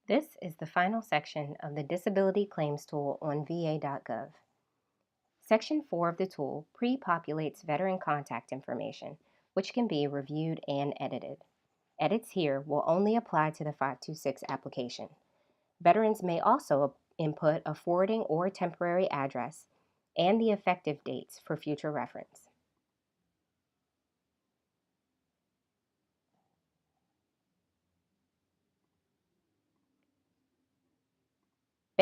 This is the final section of the Disability Claims tool on VA.gov. Section 4 of the tool pre-populates veteran contact information, which can be reviewed and edited. Edits here will only apply to the 526 application. Veterans may also input a forwarding or temporary address and the effective dates for future reference.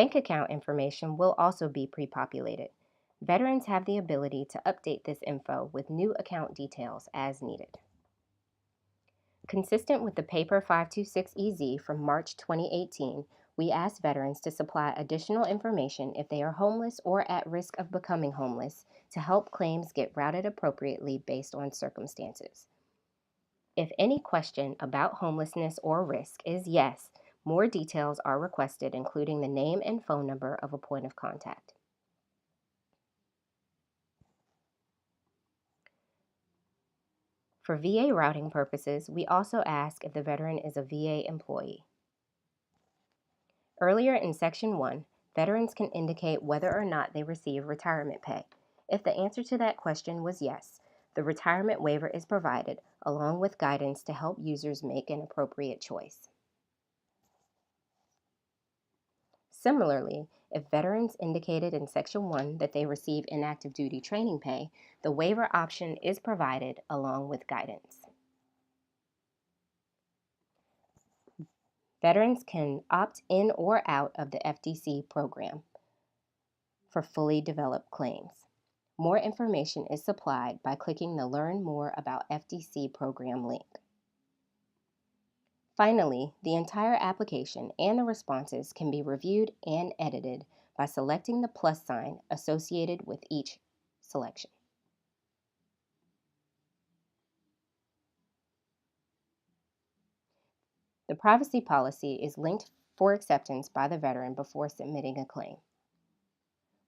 Bank account information will also be pre-populated. Veterans have the ability to update this info with new account details as needed. Consistent with the paper 526EZ from March 2018, we asked veterans to supply additional information if they are homeless or at risk of becoming homeless to help claims get routed appropriately based on circumstances. If any question about homelessness or risk is yes, more details are requested, including the name and phone number of a point of contact. For VA routing purposes, we also ask if the veteran is a VA employee. Earlier in Section 1, veterans can indicate whether or not they receive retirement pay. If the answer to that question was yes, the retirement waiver is provided, along with guidance to help users make an appropriate choice. Similarly, if veterans indicated in Section 1 that they receive inactive duty training pay, the waiver option is provided along with guidance. Veterans can opt in or out of the FDC program for fully developed claims. More information is supplied by clicking the Learn More About FDC program link. Finally, the entire application and the responses can be reviewed and edited by selecting the plus sign associated with each selection. The privacy policy is linked for acceptance by the veteran before submitting a claim.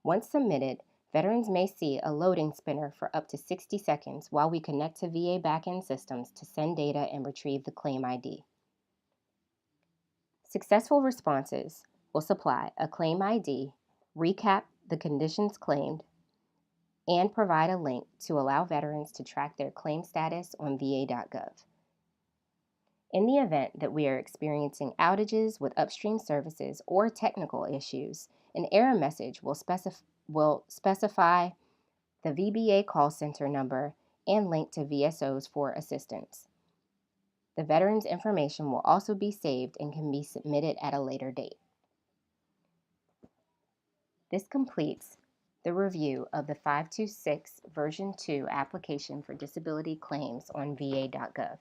Once submitted, veterans may see a loading spinner for up to 60 seconds while we connect to VA backend systems to send data and retrieve the claim ID. Successful responses will supply a claim ID, recap the conditions claimed, and provide a link to allow veterans to track their claim status on VA.gov. In the event that we are experiencing outages with upstream services or technical issues, an error message will specify the VBA call center number and link to VSOs for assistance. The veteran's information will also be saved and can be submitted at a later date. This completes the review of the 526 version 2 application for disability claims on VA.gov.